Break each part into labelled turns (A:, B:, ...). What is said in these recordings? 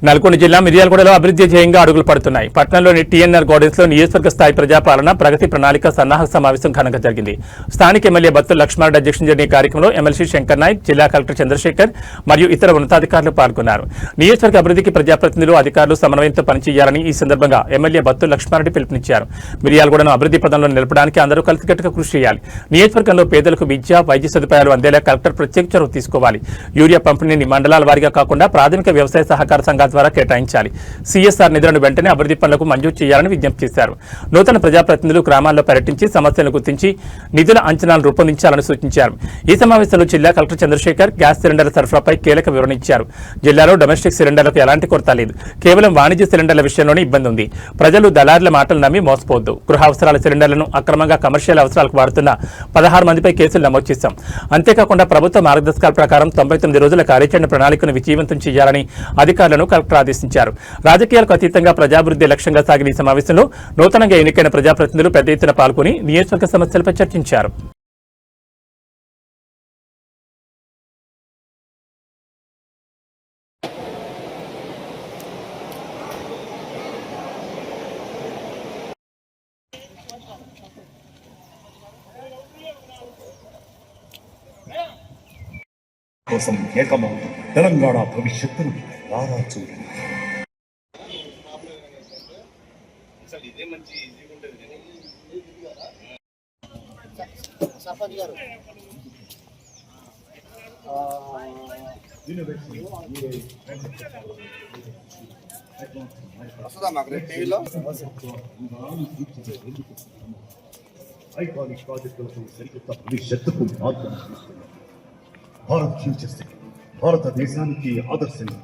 A: నల్గొండ జిల్లా మిర్యాలగూడలో అభివృద్ధి ధ్యేయంగా అడుగులు పడుతున్నాయి. పట్టణంలోని టీఎన్ఆర్ గార్డెన్స్ లో నియోజకవర్గ స్థాయి ప్రజాపాలన ప్రగతి ప్రణాళిక సన్నాహక సమావేశం ఘనంగా జరిగింది. స్థానిక ఎమ్మెల్యే బత్తుల లక్ష్మారెడ్డి అధ్యక్షతన జరిగిన కార్యక్రమంలో ఎమ్మెల్సీ శంకర్ నాయక్, జిల్లా కలెక్టర్ చంద్రశేఖర్ మరియు ఇతర ఉన్నతాధికారులు పాల్గొన్నారు. నియోజకవర్గ అభివృద్ధికి ప్రజాప్రతినిధులు, అధికారులు సమన్వయంతో పనిచేయాలని ఈ సందర్భంగా ఎమ్మెల్యే బత్తుల లక్ష్మారెడ్డి పిలుపునిచ్చారు. మిర్యాలగూడను అభివృద్ధి పదంలో నిలపడానికి అందరూ కలిసికట్టుగా కృషి చేయాలి. నియోజకవర్గంలో పేదలకు విద్య, వైద్య సదుపాయాలు అందేలా కలెక్టర్ ప్రత్యేక చొరవ తీసుకోవాలి. యూరియా పంపిణీని మండలాల వారీగా కాకుండా ప్రాథమిక వ్యవసాయ సహకార సంఘాల ద్వారా కేటాయించాలి. సిఎస్ఆర్ నిధులను వెంటనే అభివృద్ధి పనులకు మంజూరు చేయాలని విజ్ఞప్తి చేశారు. నూతన ప్రజాప్రతినిధులు గ్రామాల్లో పర్యటించి సమస్యలను గుర్తించి నిధుల అంచనాలు రూపొందించాలని సూచించారు. ఈ సమావేశంలో జిల్లా కలెక్టర్ చంద్రశేఖర్ గ్యాస్ సిలిండర్ల సరఫరాపై కీలక వివరణ ఇచ్చారు. జిల్లాలో డొమెస్టిక్ సిలిండర్లకు ఎలాంటి కొరత లేదు. కేవలం వాణిజ్య సిలిండర్ల విషయంలోనే ఇబ్బంది ఉంది. ప్రజలు దళారుల మాటలు నమ్మి మోసపోవద్దు. గృహ అవసరాల సిలిండర్లను అక్రమంగా కమర్షియల్ అవసరాలకు వాడుతున్న 16 మందిపై కేసులు నమోదు చేశాం. అంతేకాకుండా ప్రభుత్వ మార్గదర్శకాల ప్రకారం 99 రోజుల కార్యాచరణ ప్రణాళికను విజయవంతం చేయాలని అధికారులను కలెక్టర్ ఆదేశించారు. రాజకీయాలకు అతీతంగా ప్రజాభివృద్ధి లక్ష్యంగా సాగిన ఈ సమావేశంలో నూతనంగా ఎన్నికైన ప్రజాప్రతినిధులు పెద్ద ఎత్తున పాల్గొని నియోజకవర్గ సమస్యలపై చర్చించారు.
B: కోసం ఏకమవుతూ తెలంగాణ భవిష్యత్తును రారా చూడండి. ఐకానిక్ ప్రాజెక్టులతో సరికొత్త భవిష్యత్తుకు మార్గం చూస్తున్నారు. భారత్ ఫ్యూచర్ సిటీ భారతదేశానికి ఆదర్శంగా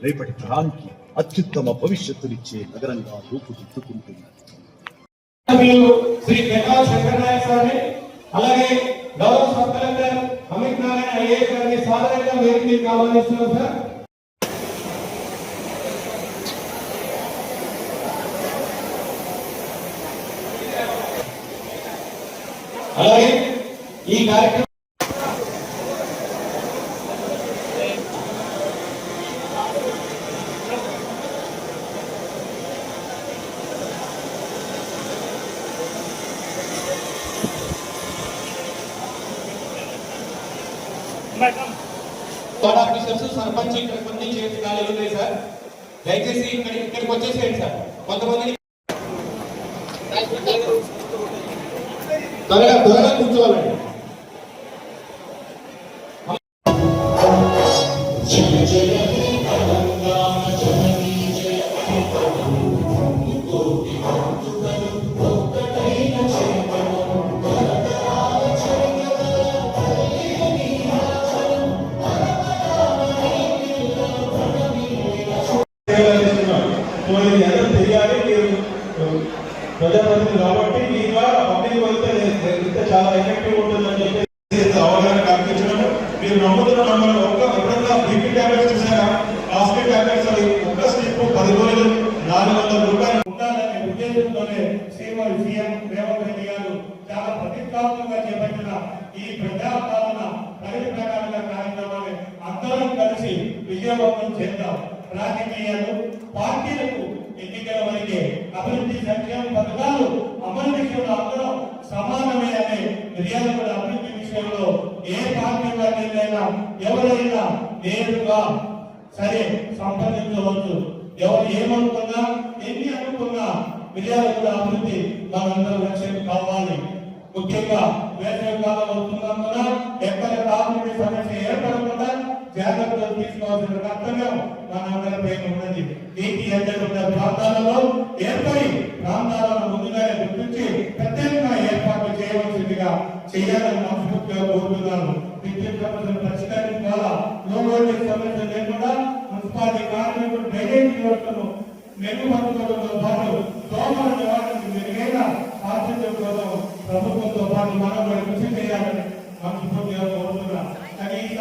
B: రేపటి తరానికి అత్యుత్తమ భవిష్యత్తునిచ్చే నగరంగా రూపుదిద్దుకుంటుంది.
C: శ్రీ ప్రకాష్ శంకర్ నాయక్ గారిని, అలాగే గౌరవ sub collector Amit Narayana IAS గారిని సాధారణంగా వేదికకి ఆహ్వానిస్తున్నాం సార్. అలాగే ఈ కార్యక్రమం సర్పంచ్ ఇక్కడ కొన్ని చేతి ఖాళీలు ఉన్నాయి సార్. దయచేసి ఇక్కడికి వచ్చేసేయండి సార్. కొంతమంది త్వరగా కూర్చోవాలండి. ప్రజాప్రతినిధులు కాబట్టి ఈ ద్వారా పబ్లిక్ వెళ్తే చాలా ఎఫెక్టివ్ ఉంటుందని చెప్పి అవగాహన కల్పించడం. మీరు నమ్ముతున్న నమ్మకం ఎప్పుడన్నా బీపీ టాబ్లెట్స్ చూసారా? హాస్పిటల్ టాబ్లెట్స్ ఒక్క స్లిప్ 10 రోజులు 400 రూపాయలు ఉండాలనే ఉద్దేశంతోనే శ్రీవారి సీఎం రేవంత్ రెడ్డి గారు చాలా ప్రతిష్టాత్మకంగా చేపట్టిన ఈ ప్రజాపాలన ప్రగతి ప్రణాళిక కార్యక్రమాన్ని అందరం కలిసి విజయవంతం చేద్దాం. రాజకీయాలు పార్టీలకు ఎన్నికల వరకే అభివృద్ధి సంక్షేమ పథకాలు అమలు విషయంలో అందరం సమానమే అనే మిర్యాలగూడ అభివృద్ధి విషయంలో ఏ పార్టీ వారినైనా ఎవరైనా నేరుగా సరే సంప్రదించవచ్చు. ఎవరు ఏమనుకున్నా ఎన్ని అనుకున్నా మిర్యాలగూడ అభివృద్ధి మనందరం లక్ష్యం కావాలి. ముఖ్యంగా వేసవి కాలం అవుతున్నందున ఎక్కడ తాగునీటి సమస్య ఏర్పడకుండా జాగ్రత్తలు తీసుకోవాల్సిన కర్తవ్యం మనందరిపై ఉన్నది. నీటి ఎద్దడున్న ప్రాంతాలలో ఏర్పడి ప్రాంతాలను ముందుగానే గుర్తించి ప్రత్యేకంగా ఏర్పాట్లు చేయవలసిందిగా చేయాలని మనస్ఫూర్తిగా కోరుతున్నాను. విద్యుత్ సమస్యలు పరిష్కరించాలా, లో వోల్టేజ్ సమస్య లేకుండా మున్సిపాలిటీ కార్మికులు డ్రైనేజ్ వ్యవస్థను మెరుగుపరచడంతో పాటు దోమల నివారణకు మెరుగైన ఆర్థిక కోసం ప్రభుత్వంతో పాటు మనం కూడా కృషి చేయాలని మనస్ఫూర్తిగా కోరుతున్నాను. కనీస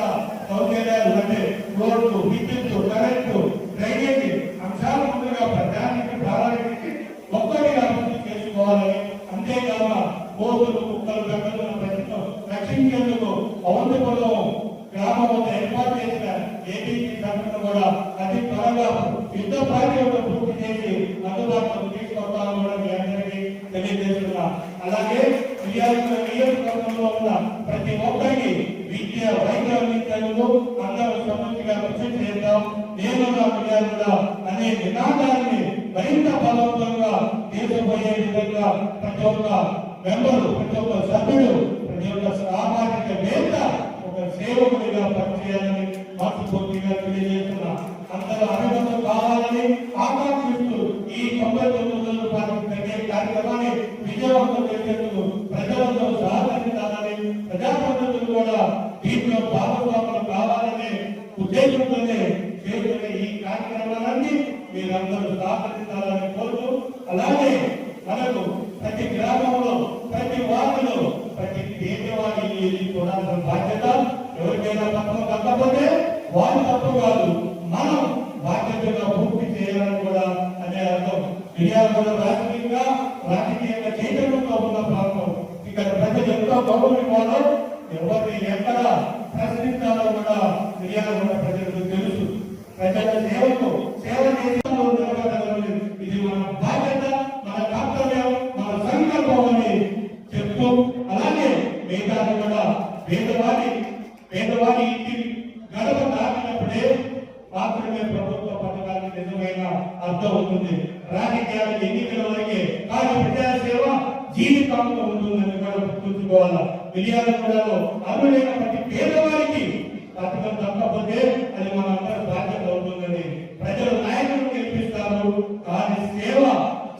C: సౌకర్యాలు అంటే రోడ్లు, విద్యుత్, కరెంటు, డ్రైనేజీ అంశాలు ముందుగా ప్రధానికి ప్రారంభించి ఒక్కటిగా అభివృద్ధి చేసుకోవాలని, అంతేకాక కోతులు, కుక్కలు, గంటలను రక్షించేందుకు అవంతపురం గ్రామంలో ఏర్పాటు చేసిన ఏబీసీ సంఘటన కూడా అతి త్వరగా యుద్ధ ప్రాజెక్టులు పూర్తి చేసి అందుబాటులో తీసుకొస్తామని కూడా మీ అందరికీ తెలియజేస్తున్నా. అలాగే నియోజకవర్గంలో ఉన్న ప్రతి ఒక్కరికి విద్య వైద్య అందించేందుకు అందరూ సమృద్ధిగా కృషి చేద్దాం. నేను కూడా అనే నినాదాన్ని మరింత బలవంతంగా తీసుకుపోయే విధంగా ప్రతి ఒక్క మెంబరు, ప్రతి ఒక్క సభ్యుడు, ప్రతి ఒక్క సామాజిక వేత్త ఒక సేవకుడిగా పనిచేయాలని మనస్ఫూర్తిగా తెలియజేస్తున్నా. అందరూ అభివృద్ధి కావాలని ఆకాంక్షిస్తూ ఈ 99 రోజుల పాటు జరిగే కార్యక్రమాన్ని విజయవంతం చేసేందుకు ప్రజలతో సహకరించాలని, ప్రజాప్రతినిధులు కూడా దీంట్లో భాగస్వాములు కావాలనే ఉద్దేశంతోనే చేస్తున్న ఈ కార్యక్రమాలన్నీ మీరందరూ సహకరించాలని కోరుతూ, అలాగే మనకు ప్రతి గ్రామంలో, ప్రతి వార్డులో, ప్రతి పేదవాడిని చూడాల్సిన బాధ్యత. ఎవరికైనా తప్ప తప్పకపోతే వాళ్ళు తప్పు కాదు, మనం బాధ్యతగా పూర్తి చేయాలని కూడా అనే అర్థం. కూడా రాజకీయంగా చైతన్యంగా ఉన్న ప్రాంతం. ఇక్కడ ప్రజలు ఎంతో గౌరవించాలో, ఎవరిని ఎక్కడ ప్రశ్నించాలో కూడా కూడా ప్రజలకు తెలుసు. ప్రజల సేవకు సేవ చేయాలో ఇది మన బాధ్యత, మన కర్తవ్యం, మన సంకల్పం అని చెప్తూ, అలాగే మిగతాది కూడా పేదవాడి ఇంటి గడప దాటినప్పుడే మాత్రమే ప్రభుత్వ పథకానికి నిజమైన అర్థం ఉంటుంది. రాజకీయాలు ఎన్నికల వరకే కానీ ప్రజాసేవ జీవితంలో ఉంటుందని కూడా గుర్తుంచుకోవాలి. విజయవాడలో అర్హులైన ప్రతి పేదవారికి పథకం తప్పకపోతే అది మన అందరి బాధ్యత అవుతుందని ప్రజలు నాయకులు గెలిపిస్తారు. కానీ సేవ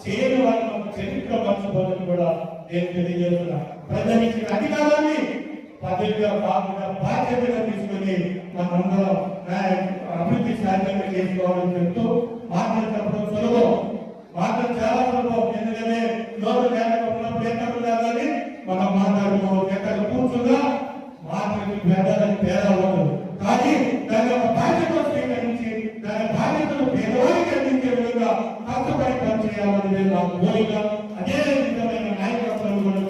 C: చేయని వారి చరిత్ర మర్చిపోదని కూడా నేను తెలియజేస్తున్నా. ప్రజలకి అధికారాన్ని పదవిగా కాకుండా బాధ్యతగా తీసుకుని మనందరం అభివృద్ధి సాధ్యంగా చేసుకోవాలని చెప్తూ, మాటలు చెప్పడం సులభం, మాటలు చాలా సులభం. ఎందుకంటే లోటు లేకపోయినప్పుడు ఎక్కడ కానీ మనం మాట్లాడుకోవచ్చు, ఎక్కడ కూర్చున్నా మాటలకి పేదలకు తేడా ఉండదు. కానీ దాని యొక్క బాధ్యత స్వీకరించి దాని బాధ్యతను పేదవారికి అందించే విధంగా కష్టపడి పనిచేయాలనేది నా కోరిక. అదే విధమైన నాయకత్వం కూడా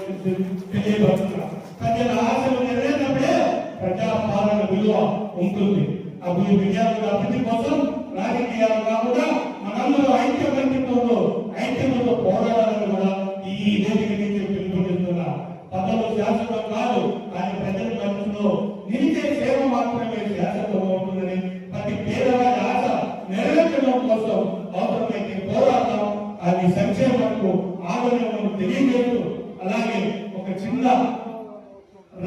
C: తెలియబడుతున్నా. ప్రజల ఆశలు నెరవేరినప్పుడే ప్రజాపాలన విలువ ఉంటుంది. అభివృద్ధి కోసం రాజకీయాలు కాకుండా మనందరూ ఐక్యమతో పోరాడాలని కూడా ఈ వేదిక నుంచి పిలుపునిస్తున్నా. పదవులు శాశ్వతం కాదు, కానీ ప్రజల మనసులో నిలిచే సేవ మాత్రమే శాశ్వతం అవుతుందని ప్రతి పేదవాడి ఆశ నెరవేర్చడం కోసం అవసరమైతే పోరాటం, అది సంక్షేమకు ఆదరణను తెలియజేస్తూ, అలాగే ఒక చిన్న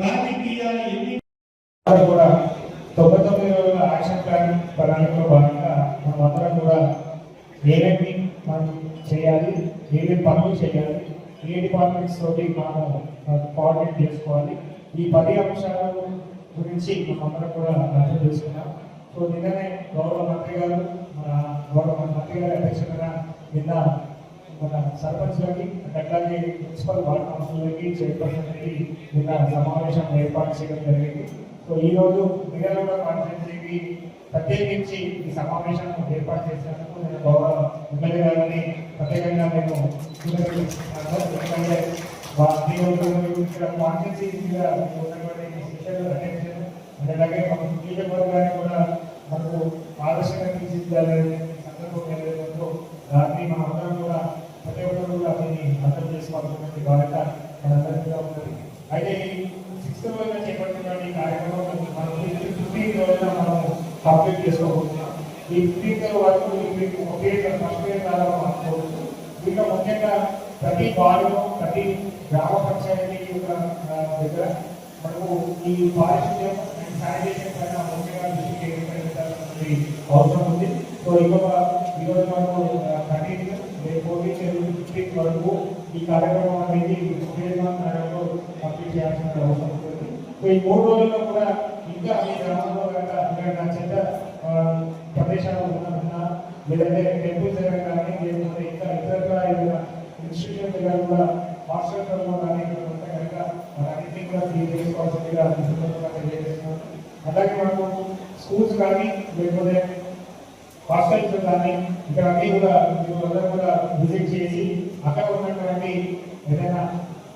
C: రాజకీయాల
D: కూడా 99 రోజుల యాక్షన్ ప్లాన్ ప్రణాళికలో భాగంగా మనం అందరం కూడా ఏమేమి మనం చేయాలి, ఏమేమి పనులు చేయాలి, ఏ డిపార్ట్మెంట్స్ తోటి మనము కోఆర్డినేట్ చేసుకోవాలి, ఈ 10 అంశాల గురించి మనం అందరం కూడా అర్థం చేసుకున్నాం. సో నిన్ననే గౌరవ మంత్రి గారు అధ్యక్షతన నిన్న మన సర్పంచ్లకి, అట్లాగే మున్సిపల్ వార్డ్ కౌన్సిలర్కి, చైర్పర్సన్కి నిన్న సమావేశం ఏర్పాటు చేయడం జరిగింది. సో ఈరోజు మిగతా కాన్ఫరెన్స్కి ప్రత్యేకించి ఈ సమావేశం ఏర్పాటు చేసినందుకు నేను గౌరవ ఎమ్మెల్యే గారిని ప్రత్యేకంగా నేను ఇక్కడ కాన్ఫరెన్స్ మీద ఉన్నటువంటి శిక్షలు అటెండ్ చేయడం, అలాగే మన నియోజకవర్గాన్ని కూడా మనకు ఆదర్శంగా తీర్చిదిద్దాలనే సందర్భం ఏదైతుందో దాన్ని మనం అందరం కూడా ప్రతి ఒక్కరు కూడా దీన్ని అర్థం చేసుకోవాల్సినటువంటి బాధ్యత మనందరికీ ఉంటుంది. అయితే ఈ 6th రోజున చేపడుతున్న ఈ కార్యక్రమం మనం 15th రోజున మనం కంప్లీట్ చేసుకోబోతున్నాం. ఈ 15th వరకు ఫస్ట్ ఫేజ్ ద్వారా మార్చుకోవచ్చు. దీంట్లో ముఖ్యంగా ప్రతి వార్డులో, ప్రతి గ్రామ పంచాయతీ దగ్గర మనకు ఈ పారిశుద్ధ్యం శానిటేషన్ పైన ముఖ్యంగా దృష్టి కేంద్రీకరించాల్సిన అవసరం ఉంది. సో ఈరోజు మనకు 13 రేపు 15th వరకు ఈ కార్యక్రమం అనేది కంప్లీట్ చేయాల్సిన అవసరం ఉంటుంది. సో ఈ 3 రోజుల్లో కూడా ఇంకా మీ గ్రామంలో కనుక చెత్త ప్రదేశాలు ఉన్నా, లేదంటే టెంపుల్స్ దగ్గర కానీ, లేకపోతే ఇంకా ఇతర ఇన్స్టిట్యూషన్ దగ్గర కూడా హాస్పిటల్లో కానీ ఉంటే కనుక అన్నింటినీ కూడా క్లీన్ చేసుకోవాల్సిందిగా తెలియజేస్తున్నాను. అలాగే మనకు స్కూల్స్ కానీ, లేకపోతే హాస్టల్స్ కానీ ఇక్కడ అన్నీ కూడా మీరు అందరూ కూడా విజిట్ చేసి అక్కడ ఉన్నటువంటి ఏదైనా